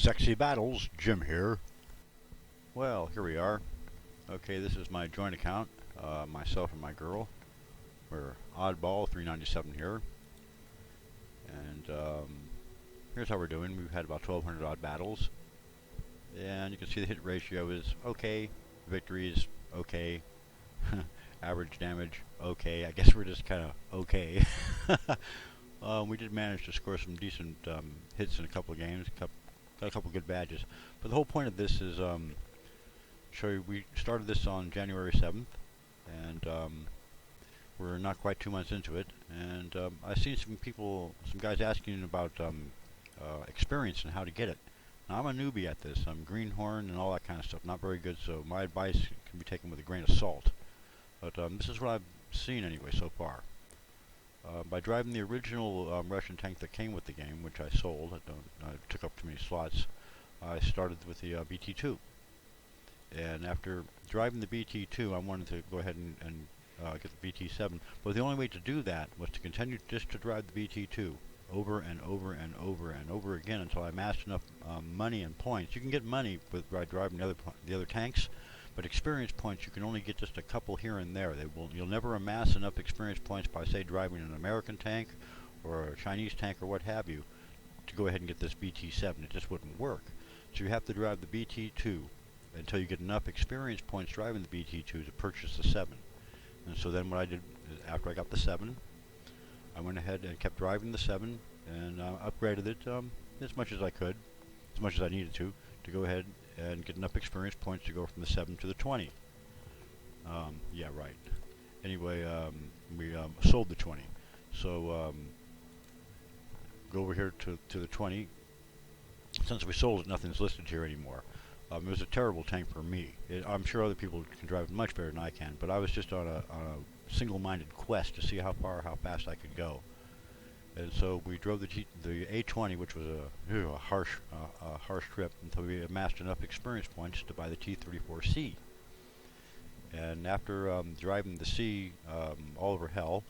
Sexy Battles, Jim here. Well, here we are. Okay, this is my joint account, myself and my girl. We're Oddball 397 here. And here's how we're doing. We've had about 1,200 odd battles. And you can see the hit ratio is okay. Victories, okay. Average damage, okay. I guess we're just kind of okay. We did manage to score some decent hits in a couple of games. Got a couple good badges. But the whole point of this is show you we started this on January 7th, and we're not quite 2 months into it. And I've seen some guys asking about experience and how to get it. Now, I'm a newbie at this. I'm greenhorn and all that kind of stuff. Not very good, so my advice can be taken with a grain of salt. But this is what I've seen anyway so far. By driving the original Russian tank that came with the game, which I sold, I took up too many slots, I started with the BT-2. And after driving the BT-2, I wanted to go ahead and get the BT-7. But the only way to do that was to continue just to drive the BT-2 over and over and over and over again until I amassed enough money and points. You can get money by driving the other tanks, but experience points you can only get just a couple here and there. You'll never amass enough experience points by, say, driving an American tank or a Chinese tank or what have you to go ahead and get this BT-7. It just wouldn't work. So you have to drive the BT-2 until you get enough experience points driving the BT-2 to purchase the 7. And so then what I did after I got the 7, I went ahead and kept driving the 7 and upgraded it as much as I could, as much as I needed to go ahead and get enough experience points to go from the 7 to the 20. Yeah, right. Anyway, we sold the 20. So go over here to the 20. Since we sold it, nothing's listed here anymore. It was a terrible tank for me. I'm sure other people can drive it much better than I can, but I was just on a single-minded quest to see how fast I could go. And so we drove the A20, which was a harsh trip, until we amassed enough experience points to buy the T-34C. And after driving the C all over hell,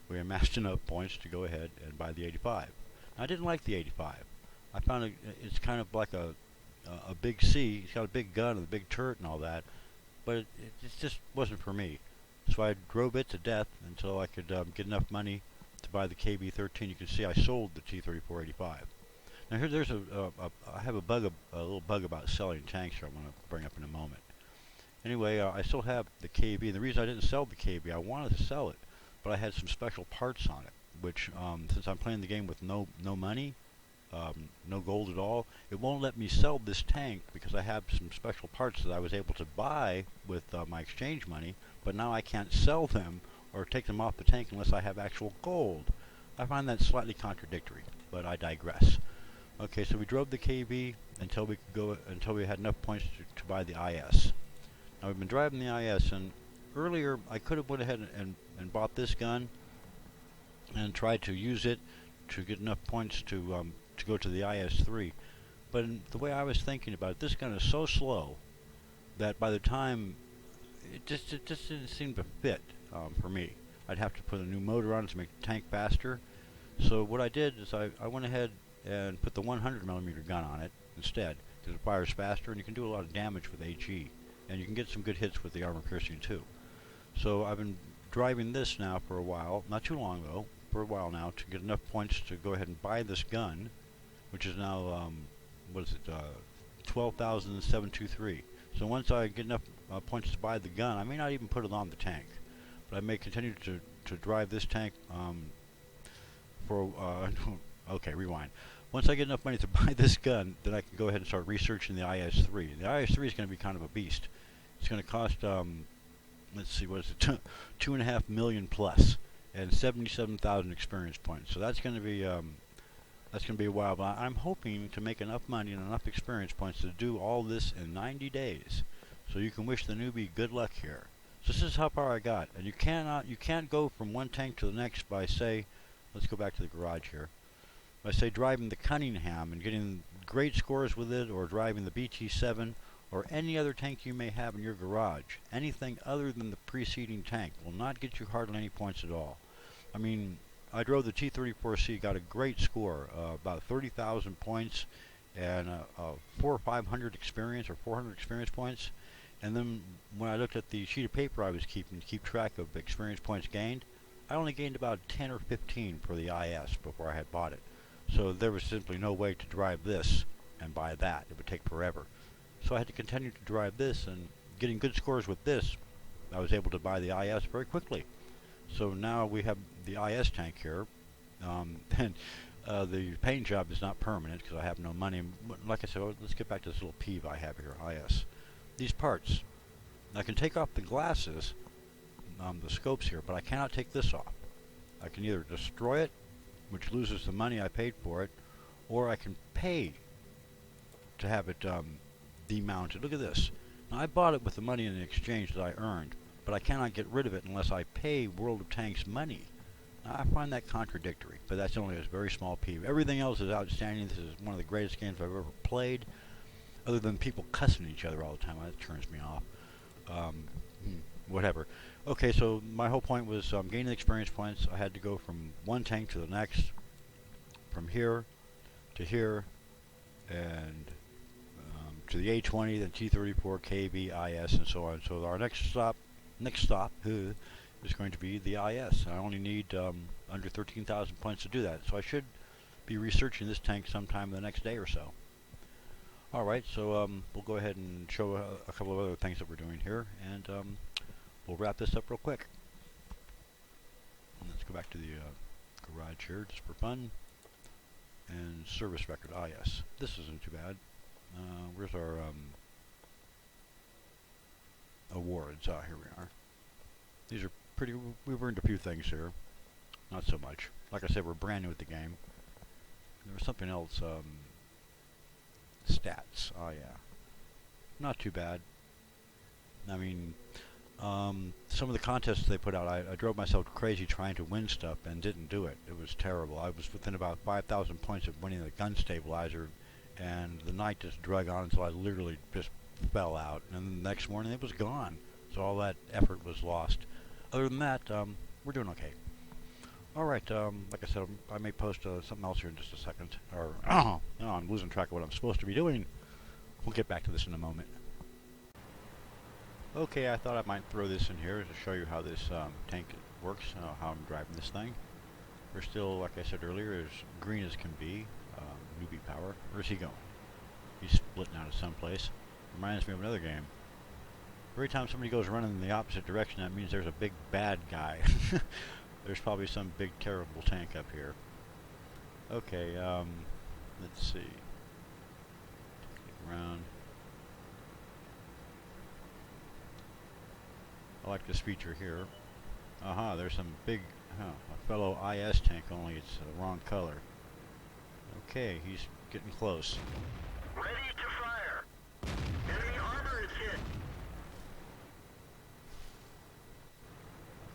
we amassed enough points to go ahead and buy the 85. Now, I didn't like the 85. I found it's kind of like a big C. It's got a big gun and a big turret and all that, but it just wasn't for me. So I drove it to death until I could get enough money to buy the KB-13. You can see I sold the T-34-85. Now here, I have a little bug about selling tanks here. I'm going to bring up in a moment. Anyway, I still have the KB. And the reason I didn't sell the KB, I wanted to sell it, but I had some special parts on it, which since I'm playing the game with no money, no gold at all, it won't let me sell this tank because I have some special parts that I was able to buy with my exchange money, but now I can't sell them or take them off the tank unless I have actual gold. I find that slightly contradictory, but I digress. Okay, so we drove the KB until we had enough points to buy the IS. Now we've been driving the IS, and earlier I could have went ahead and bought this gun and tried to use it to get enough points to go to the IS-3. But the way I was thinking about it, this gun is so slow that by the time it just didn't seem to fit for me. I'd have to put a new motor on it to make the tank faster. So what I did is I went ahead and put the 100mm gun on it instead, because it fires faster and you can do a lot of damage with HE, and you can get some good hits with the armor piercing too. So I've been driving this now for a while, not too long though, for a while now, to get enough points to go ahead and buy this gun, which is now 12,723. So once I get enough points to buy the gun, I may not even put it on the tank, but I may continue to drive this tank for okay, rewind. Once I get enough money to buy this gun, then I can go ahead and start researching the IS-3. The IS-3 is going to be kind of a beast. It's going to cost let's see, what is it, 2.5 million plus, and 77,000 experience points. So that's going to be a while. But I'm hoping to make enough money and enough experience points to do all this in 90 days. So you can wish the newbie good luck here. So this is how far I got, and you can't go from one tank to the next by, say, let's go back to the garage here. By, say, driving the Cunningham and getting great scores with it, or driving the BT-7, or any other tank you may have in your garage. Anything other than the preceding tank will not get you hardly any points at all. I mean, I drove the T-34C, got a great score, about 30,000 points, and 400 or 500 experience or 400 experience points. And then when I looked at the sheet of paper I was keeping to keep track of experience points gained, I only gained about 10 or 15 for the IS before I had bought it. So there was simply no way to drive this and buy that. It would take forever. So I had to continue to drive this, and getting good scores with this, I was able to buy the IS very quickly. So now we have the IS tank here, and the paint job is not permanent because I have no money. Like I said, let's get back to this little peeve I have here, IS. These parts, I can take off the glasses, the scopes here, but I cannot take this off. I can either destroy it, which loses the money I paid for it, or I can pay to have it demounted. Look at this. Now, I bought it with the money in the exchange that I earned, but I cannot get rid of it unless I pay World of Tanks money. Now, I find that contradictory, but that's only a very small peeve. Everything else is outstanding. This is one of the greatest games I've ever played, other than people cussing each other all the time. That turns me off. Whatever. Okay, so my whole point was gaining experience points. I had to go from one tank to the next, from here to here, and to the A20, then T-34, KB, IS, and so on. So our next stop is going to be the IS. I only need under 13,000 points to do that. So I should be researching this tank sometime the next day or so. Alright, so we'll go ahead and show a couple of other things that we're doing here, and we'll wrap this up real quick. And let's go back to the garage here, just for fun. And service record, IS. This isn't too bad. Where's our awards? Here we are. These are pretty, we've earned a few things here. Not so much. Like I said, we're brand new at the game. There was something else, stats. Oh yeah. Not too bad. I mean, some of the contests they put out, I drove myself crazy trying to win stuff and didn't do it. It was terrible. I was within about 5,000 points of winning the gun stabilizer, and the night just drug on until I literally just fell out. And the next morning it was gone. So all that effort was lost. Other than that, we're doing okay. Alright, like I said, I may post something else here in just a second. Or, no, I'm losing track of what I'm supposed to be doing. We'll get back to this in a moment. Okay, I thought I might throw this in here to show you how this tank works, how I'm driving this thing. We're still, like I said earlier, as green as can be. Newbie power. Where's he going? He's splitting out of someplace. Reminds me of another game. Every time somebody goes running in the opposite direction, that means there's a big bad guy. There's probably some big terrible tank up here. Okay, let's see. Around. I like this feature here. Aha, there's some big, a fellow IS tank, only it's the wrong color. Okay, he's getting close. Ready to fire. Enemy armor is hit.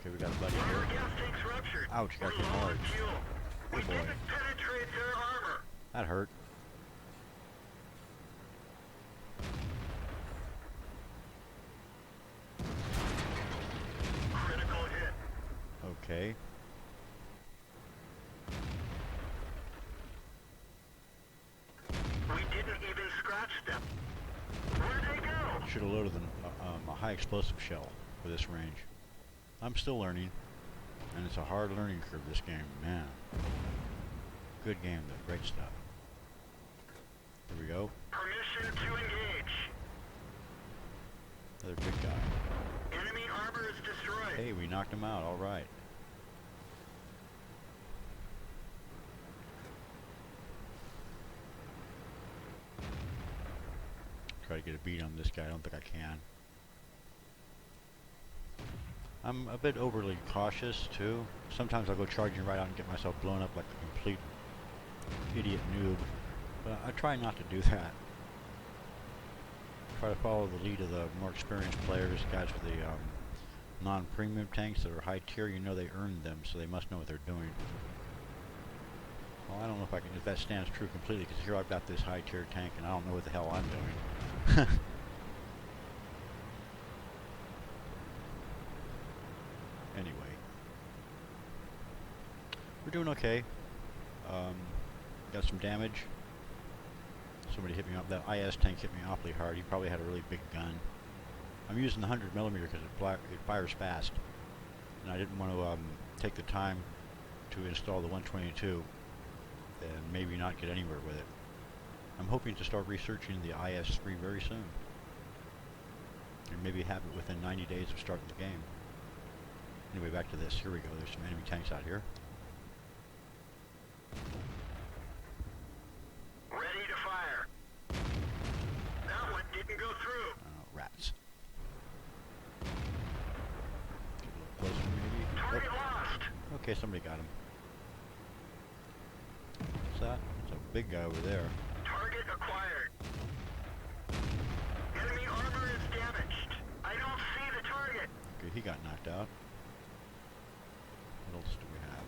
Okay, we got a buddy here. Gas tank's ruptured. Ouch, got hit hard. We Oh boy. didn't penetrate their armor. That hurt. Critical hit. Okay. We didn't even scratch them. Where'd they go? Should have loaded a high explosive shell for this range. I'm still learning, and it's a hard learning curve, this game, man. Good game, though. Great stuff. Here we go. Permission to engage. Another big guy. Enemy armor is destroyed. Hey, we knocked him out. All right. Try to get a beat on this guy. I don't think I can. I'm a bit overly cautious, too. Sometimes I'll go charging right out and get myself blown up like a complete idiot noob. But I try not to do that. Try to follow the lead of the more experienced players, guys with the non-premium tanks that are high tier. You know they earned them, so they must know what they're doing. Well, I don't know if that stands true completely, because here I've got this high tier tank and I don't know what the hell I'm doing. Anyway, we're doing okay. Got some damage. Somebody hit me up. That IS tank hit me awfully hard. He probably had a really big gun. I'm using the 100mm because it fires fast, and I didn't want to take the time to install the 122 and maybe not get anywhere with it. I'm hoping to start researching the IS-3 very soon, and maybe have it within 90 days of starting the game. Anyway, back to this. Here we go. There's some enemy tanks out here. Ready to fire. That one didn't go through. Rats. Get a little closer, maybe. Target Oh, lost. okay, somebody got him. What's that? It's a big guy over there. Target acquired. Enemy armor is damaged. I don't see the target. Okay, he got knocked out. What else do we have?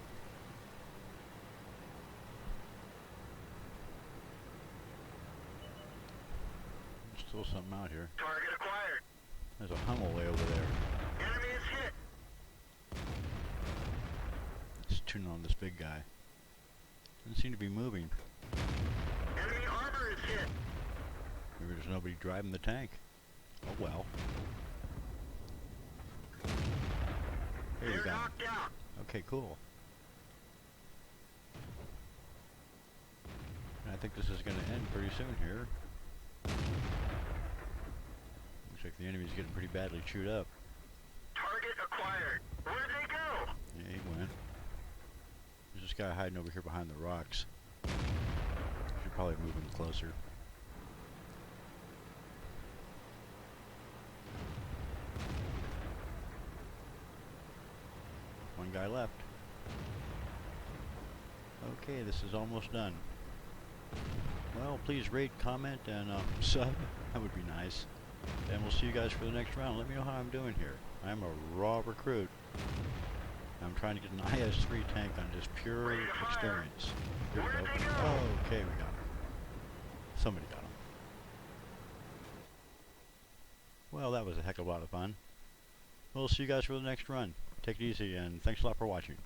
There's still something out here. Target acquired. There's a Hummel way over there. Enemy is hit. Let's tune on this big guy. Doesn't seem to be moving. Enemy armor is hit. Maybe there's nobody driving the tank. Oh well. Here we They're go. knocked out. Okay, cool. And I think this is going to end pretty soon here. Looks like the enemy's getting pretty badly chewed up. Target acquired. Where'd they go? Yeah, he went. There's this guy hiding over here behind the rocks. Should probably move him closer. One guy left. Okay, this is almost done. Well, please rate, comment, and sub. That would be nice. And we'll see you guys for the next round. Let me know how I'm doing here. I'm a raw recruit. I'm trying to get an IS-3 tank on just pure Ready to fire. experience. Here we Where'd go. they go? Oh, okay, we got him. Somebody got him. Well, that was a heck of a lot of fun. We'll see you guys for the next run. Take it easy, and thanks a lot for watching.